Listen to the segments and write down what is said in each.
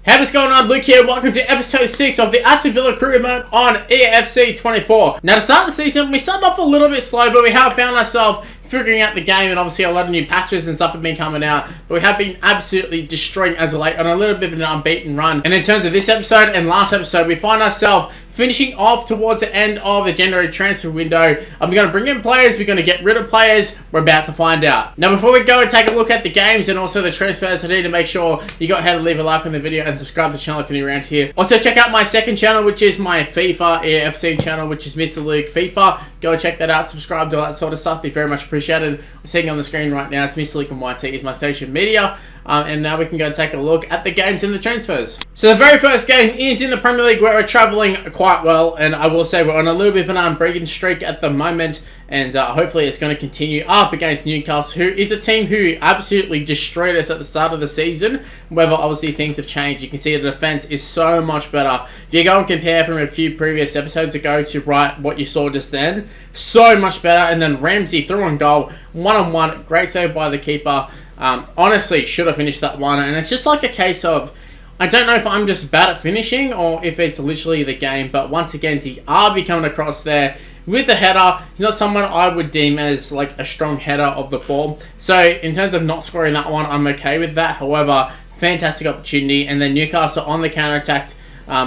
Hey, what's going on? Luke here. Welcome to episode 6 of the Aston Villa recruitment on EAFC24. Now, to start the season, we started off a little bit slow, but we have found ourselves figuring out the game, and obviously a lot of new patches and stuff have been coming out, but we have been absolutely destroying as of late on a little bit of an unbeaten run. And in terms of this episode and last episode, we find ourselves finishing off towards the end of the January transfer window. We're going to bring in players, we're going to get rid of players, we're about to find out. Now, before we go and take a look at the games and also the transfers, I need to make sure you got how to leave a like on the video and subscribe to the channel if you're new around here. Also, check out my second channel, which is my FIFA EAFC channel, which is Mr. Luke FIFA. Go and check that out, subscribe to all that sort of stuff. They're very much appreciated. I'm seeing on the screen right now, it's Mr. Luke and YT is my station media. And now we can go and take a look at the games and the transfers. So the very first game is in the Premier League, where we're travelling quite well, and I will say we're on a little bit of an unbreaking streak at the moment, and hopefully it's going to continue up against Newcastle, who is a team who absolutely destroyed us at the start of the season. However, obviously things have changed. You can see the defence is so much better. If you go and compare from a few previous episodes ago to what you saw just then, so much better. And then Ramsey through on goal, one-on-one, great save by the keeper. Honestly, should have finished that one, and it's just like a case of, I don't know if I'm just bad at finishing or if it's literally the game, but once again, Diaby coming across there with the header. He's not someone I would deem as like a strong header of the ball, so in terms of not scoring that one, I'm okay with that. However, fantastic opportunity, and then Newcastle on the counter-attack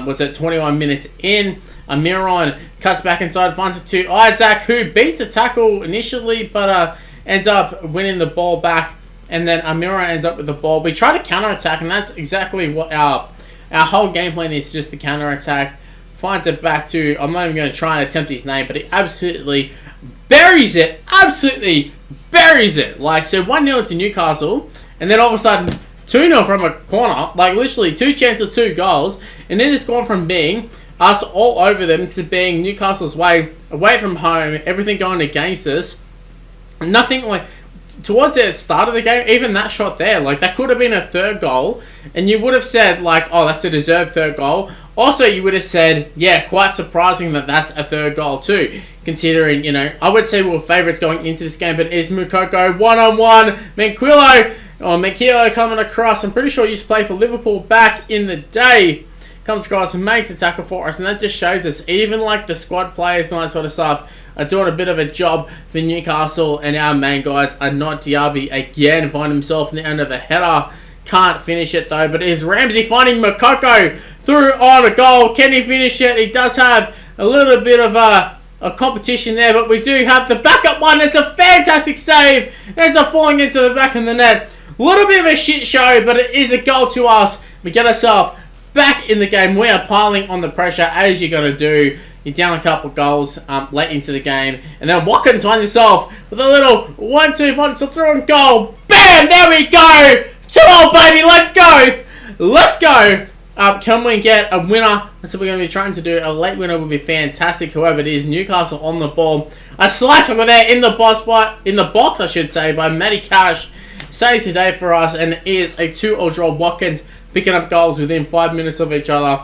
was at 21 minutes in. Almiron cuts back inside, finds it to Isaac, who beats the tackle initially, but ends up winning the ball back. And then Almiron ends up with the ball. We try to counter-attack, and that's exactly what our whole game plan is, just the counter-attack. Finds it back to, I'm not even going to try and attempt his name, but he absolutely buries it. Absolutely buries it. Like, so 1-0 to Newcastle, and then all of a sudden 2-0 from a corner. Like, literally 2 chances, 2 goals. And then it's gone from being us all over them to being Newcastle's way, away from home, everything going against us. Nothing like... Towards the start of the game, even that shot there, like, that could have been a third goal, and you would have said, like, oh, that's a deserved third goal. Also, you would have said, yeah, quite surprising that that's a third goal too, considering, you know, I would say we were favourites going into this game, but is Mukoko one-on-one, Manquillo coming across. I'm pretty sure he used to play for Liverpool back in the day. Comes across and makes a tackle for us, and that just shows us, even like the squad players and all that sort of stuff are doing a bit of a job for Newcastle, and our main guys are not. Diaby again find himself in the end of a header, can't finish it though, but it is Ramsey finding Mukoko through on a goal. Can he finish it? He does have a little bit of a competition there, but we do have the backup one. It's a fantastic save. Ends up falling into the back of the net. A little bit of a shit show, but it is a goal to us. We get ourselves back in the game. We are piling on the pressure, as you're going to do. You're down a couple of goals late into the game. And then Watkins finds himself with a little 1-2, wants to throw and goal. Bam! There we go! 2-0, baby! Let's go! Let's go! Can we get a winner? That's what we're going to be trying to do. A late winner would be fantastic. However, it is Newcastle on the ball. A slice over there in the box, I should say, by Matty Cash. Saves today for us, and it is a 2-0 draw. Watkins picking up goals within 5 minutes of each other.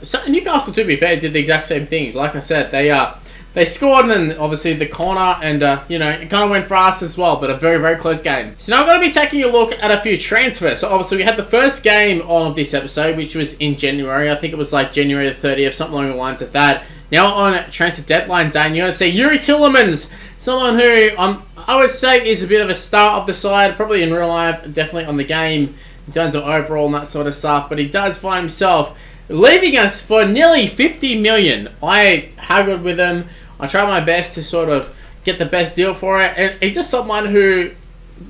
So Newcastle, to be fair, did the exact same things. Like I said, they scored, and then obviously the corner, and you know, it kind of went for us as well, but a very, very close game. So now I'm going to be taking a look at a few transfers. So obviously we had the first game of this episode, which was in January. I think it was like January the 30th, something along the lines of that. Now on transfer deadline day, and you're going to see Yuri Tielemans, someone who I would say is a bit of a star of the side, probably in real life, definitely on the game, in terms of overall and that sort of stuff, but he does find himself leaving us for nearly 50 million. I haggled with him. I tried my best to sort of get the best deal for it, and he's just someone who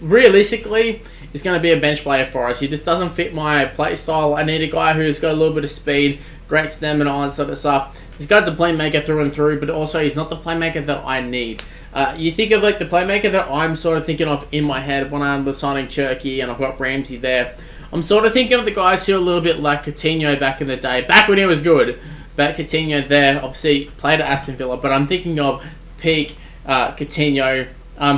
realistically is going to be a bench player for us. He just doesn't fit my play style. I need a guy who's got a little bit of speed, great stamina, all that sort of stuff. This guy's a playmaker through and through, but also he's not the playmaker that I need. You think of like the playmaker that I'm sort of thinking of in my head when I'm signing Cherky and I've got Ramsey there. I'm sort of thinking of the guys who are a little bit like Coutinho back in the day, back when he was good. But Coutinho there, obviously played at Aston Villa, but I'm thinking of peak Coutinho,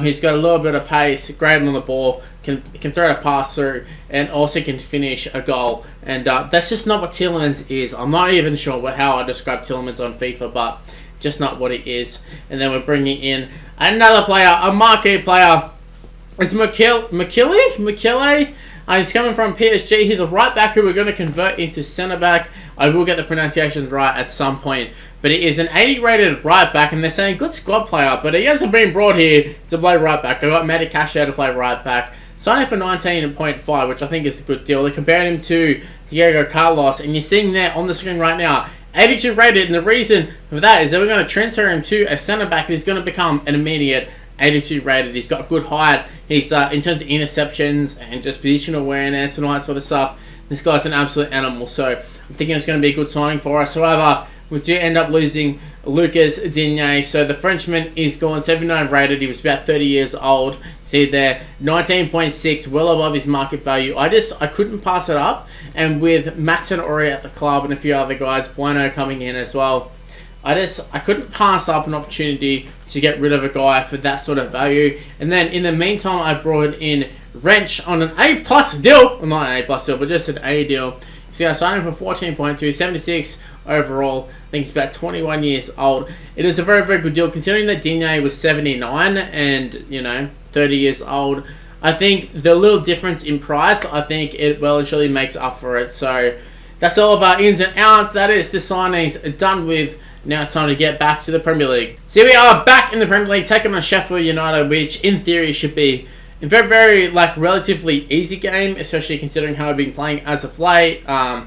who's got a little bit of pace, great on the ball, can throw a pass through, and also can finish a goal. And that's just not what Tielemans is. I'm not even sure how I describe Tielemans on FIFA, but just not what it is. And then we're bringing in another player, a marquee player. It's McKille. He's coming from PSG. He's a right back who we're going to convert into centre back. I will get the pronunciation right at some point. But he is an 80 rated right back, and they're saying good squad player, but he hasn't been brought here to play right back. They got Matty Casher to play right back. Signing for 19.5, which I think is a good deal. They compared him to Diego Carlos, and you're seeing there on the screen right now, 82 rated, and the reason for that is that we're going to transfer him to a centre back. He's going to become an immediate 82 rated. He's got good height. He's in terms of interceptions and just position awareness and all that sort of stuff. This guy's an absolute animal. So I'm thinking it's going to be a good signing for us. However, we do end up losing Lucas Digne. So the Frenchman is gone, 79 rated. He was about 30 years old. See there, 19.6, well above his market value. I couldn't pass it up. And with Matson already at the club and a few other guys, Bueno coming in as well, I couldn't pass up an opportunity to get rid of a guy for that sort of value. And then in the meantime, I brought in Wrench on an A+ deal. Well, not an A+ deal, but just an A deal. See, I signed him for 14.2, 76 overall. I think he's about 21 years old. It is a very, very good deal considering that Digne was 79 and, 30 years old. I think the little difference in price, I think it well and surely makes up for it. So that's all of our ins and outs. That is the signings done with. Now it's time to get back to the Premier League. So we are back in the Premier League, taking on Sheffield United, which in theory should be a very, very relatively easy game, especially considering how I've been playing as of late. A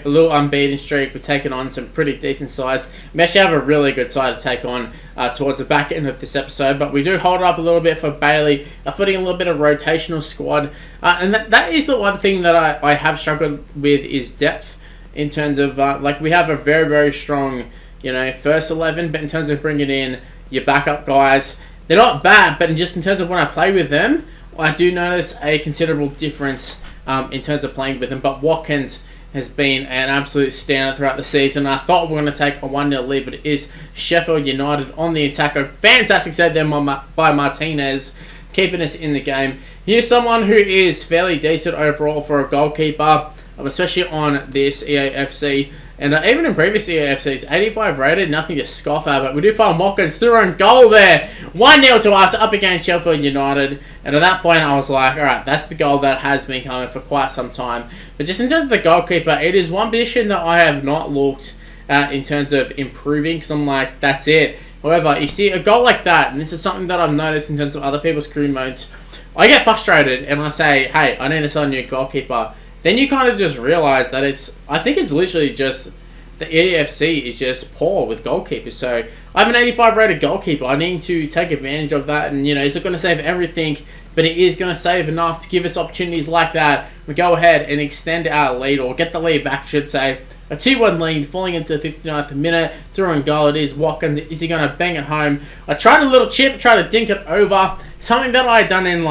little unbeaten streak. We're taking on some pretty decent sides. We actually have a really good side to take on towards the back end of this episode, but we do hold up a little bit for Bailey, putting a little bit of rotational squad. And that is the one thing that I have struggled with is depth in terms of, we have a very, very strong first 11, but in terms of bringing in your backup guys, they're not bad, but just in terms of when I play with them, I do notice a considerable difference in terms of playing with them. But Watkins has been an absolute standout throughout the season. I thought we were going to take a 1-0 lead, but it is Sheffield United on the attack. A fantastic save there by Martinez, keeping us in the game. Here's someone who is fairly decent overall for a goalkeeper, especially on this EAFC. And even in previous EAFCs, 85 rated, nothing to scoff at. But we do find Watkins through on goal there. 1-0 to us up against Sheffield United. And at that point, I was like, alright, that's the goal that has been coming for quite some time. But just in terms of the goalkeeper, it is one position that I have not looked at in terms of improving. Because I'm like, that's it. However, you see a goal like that, and this is something that I've noticed in terms of other people's career modes, I get frustrated and I say, hey, I need to sign a new goalkeeper. Then you kind of just realize that I think it's literally just the EAFC is just poor with goalkeepers. So I have an 85 rated goalkeeper. I need to take advantage of that. And, is it going to save everything? But it is going to save enough to give us opportunities like that. We go ahead and extend our lead, or get the lead back, I should say. A 2-1 lead, falling into the 59th minute. Through on goal, it is Watkins. Is he going to bang it home? I tried a little chip, tried to dink it over. Something that I had done in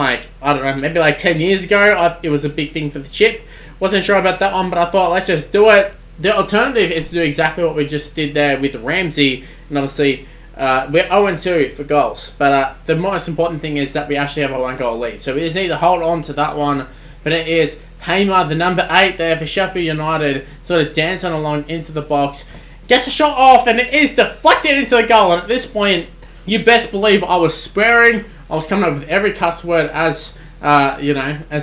maybe 10 years ago. It was a big thing for the chip. Wasn't sure about that one, but I thought, let's just do it. The alternative is to do exactly what we just did there with Ramsey. And obviously, we're 0-2 for goals. But the most important thing is that we actually have a 1-goal lead. So we just need to hold on to that one. But it is Hamer, the number 8 there for Sheffield United, sort of dancing along into the box. Gets a shot off, and it is deflected into the goal. And at this point, you best believe I was swearing. I was coming up with every cuss word as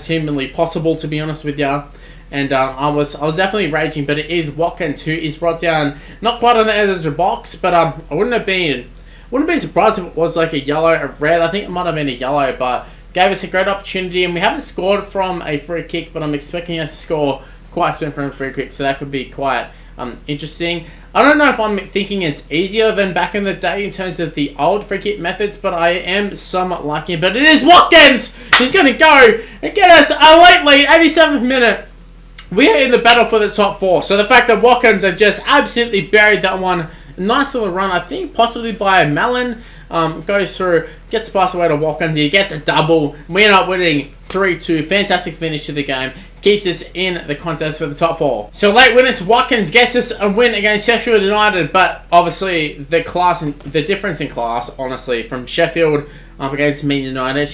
humanly possible, to be honest with you. And I was definitely raging, but it is Watkins who is brought down, not quite on the edge of the box, but I wouldn't have been surprised if it was like a yellow, a red. I think it might have been a yellow, but gave us a great opportunity, and we haven't scored from a free kick, but I'm expecting us to score quite soon from a free kick, so that could be quite interesting. I don't know if I'm thinking it's easier than back in the day in terms of the old free kick methods, but I am somewhat liking it. But it is Watkins who's going to go and get us a late lead, 87th minute. We are in the battle for the top 4. So the fact that Watkins have just absolutely buried that one. Nice little run, I think, possibly by Mellon. Goes through, gets the pass away to Watkins. He gets a double. We end up winning 3-2. Fantastic finish to the game. Keeps us in the contest for the top 4. So late winners, Watkins gets us a win against Sheffield United. But obviously, the difference in class, honestly, from Sheffield up against Man United,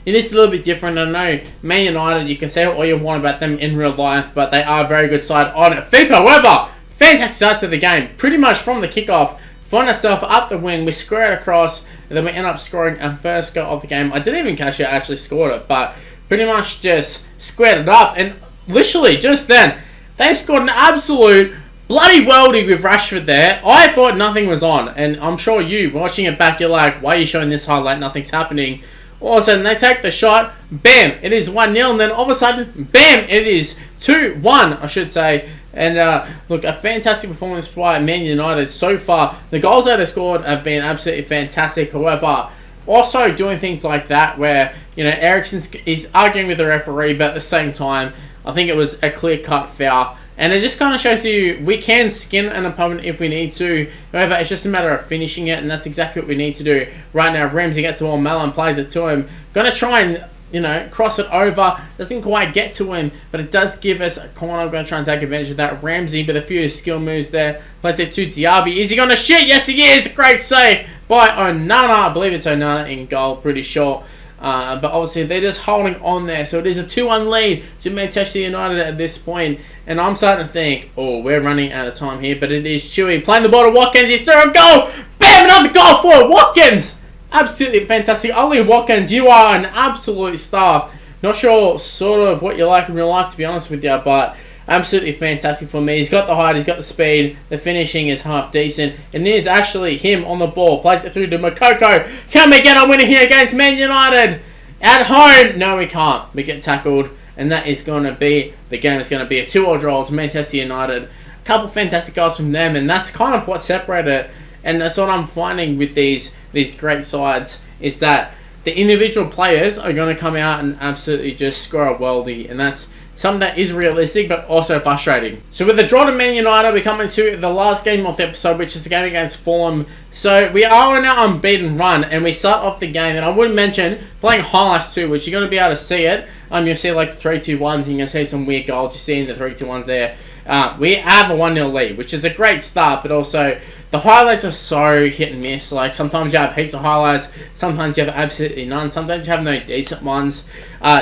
it is a little bit different. I know Man United, you can say all you want about them in real life, but they are a very good side on FIFA. However, fantastic start to the game. Pretty much from the kickoff, find ourselves up the wing, we square it across, and then we end up scoring our first goal of the game. I didn't even catch it, I actually scored it, but pretty much just squared it up. And literally, just then, they've scored an absolute bloody worldie with Rashford there. I thought nothing was on. And I'm sure you, watching it back, you're like, why are you showing this highlight? Nothing's happening. All of a sudden, they take the shot. Bam! It is 1-0. And then all of a sudden, bam! It is 2-1, I should say. And look, a fantastic performance by Man United so far. The goals that they scored have been absolutely fantastic. However, also doing things like that where, you know, Eriksen is arguing with the referee, but at the same time, I think it was a clear-cut foul. And it just kind of shows you we can skin an opponent if we need to. However, it's just a matter of finishing it, and that's exactly what we need to do right now. Ramsey gets the ball, Malin plays it to him. Going to try and, you know, cross it over. Doesn't quite get to him, but it does give us a corner. I'm going to try and take advantage of that. Ramsey with a few skill moves there. Plays it to Diaby. Is he going to shoot? Yes, he is. Great save by Onana. I believe it's Onana in goal, pretty sure. But obviously, they're just holding on there. So it is a 2-1 lead to Manchester United at this point. And I'm starting to think, oh, we're running out of time here. But it is Chewy playing the ball to Watkins. He's through a goal. Bam! Another goal for Watkins. Absolutely fantastic. Ollie Watkins, you are an absolute star. Not sure sort of what you like in real life, to be honest with you. But absolutely fantastic for me. He's got the height, he's got the speed, the finishing is half decent, and it is actually him on the ball. Plays it through to Makoko. Can we get a winner here against Man United? At home? No, we can't. We get tackled, and that is going to be, the game is going to be a 2-2 draw to Manchester United. A couple fantastic goals from them, and that's kind of what separated it. And that's what I'm finding with these great sides, is that the individual players are going to come out and absolutely just score a worldie, and that's something that is realistic, but also frustrating. So with the draw to Man United, we come into the last game of the episode, which is the game against Fulham. So we are on our unbeaten run, and we start off the game. And I would mention playing highlights too, which you're going to be able to see it. You'll see like the 3-2-1s, and you're going to see some weird goals. You're seeing the 3-2-1s there. We have a 1-0 lead, which is a great start, but also the highlights are so hit and miss. Like, sometimes you have heaps of highlights, sometimes you have absolutely none, sometimes you have no decent ones.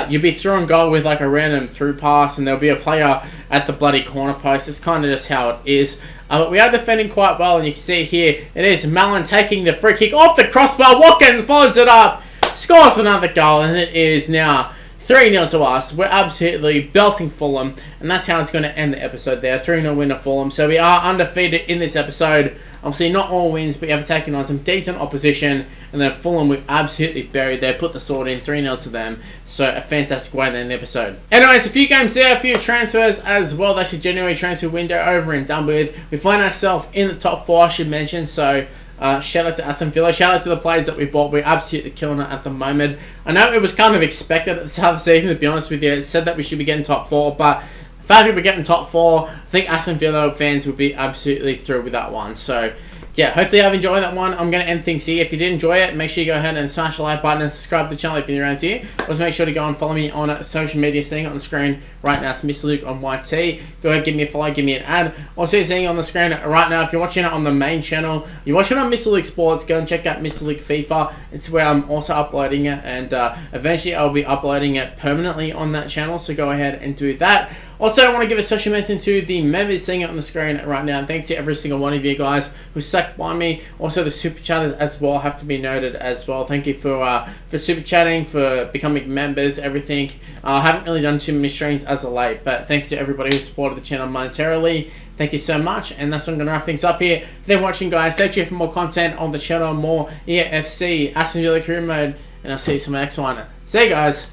You'll be throwing goal with like a random through pass, and there'll be a player at the bloody corner post. It's kind of just how it is. But we are defending quite well, and you can see here, it is Malin taking the free kick off the crossbar. Watkins follows it up, scores another goal, and it is now 3-0 to us. We're absolutely belting Fulham, and that's how it's going to end the episode there. 3-0 win to Fulham. So we are undefeated in this episode. Obviously, not all wins, but we have taken on some decent opposition. And then Fulham, we've absolutely buried there. Put the sword in, 3-0 to them. So a fantastic way to end the episode. Anyways, a few games there, a few transfers as well. That's the January transfer window over and done with. We find ourselves in the top 4, I should mention. So shout out to Aston Villa. Shout out to the players that we bought. We're absolutely killing it at the moment. I know it was kind of expected at the start of the season, to be honest with you. It said that we should be getting top 4, but the fact that we're getting top 4, I think Aston Villa fans would be absolutely thrilled with that one. So yeah, hopefully I've enjoyed that one. I'm going to end things here. If you did enjoy it, make sure you go ahead and smash the like button and subscribe to the channel if you're new around here. Also, make sure to go and follow me on social media, seeing on the screen right now. It's Mr. Luke on YT. Go ahead, give me a follow, give me an ad. Also, you're seeing on the screen right now, if you're watching it on the main channel, you're watching it on Mr. Luke Sports, go and check out Mr. Luke FIFA. It's where I'm also uploading it, and eventually I'll be uploading it permanently on that channel, so go ahead and do that. Also, I want to give a special mention to the members seeing it on the screen right now. Thanks to every single one of you guys who stuck by me. Also, the super chatters as well have to be noted as well. Thank you for super chatting, for becoming members, everything. I haven't really done too many streams as of late, but thanks to everybody who supported the channel monetarily. Thank you so much, and that's what I'm going to wrap things up here. Thanks for watching, guys. Stay tuned for more content on the channel, more EAFC, Aston Villa career mode, and I'll see you in the next one. See you guys.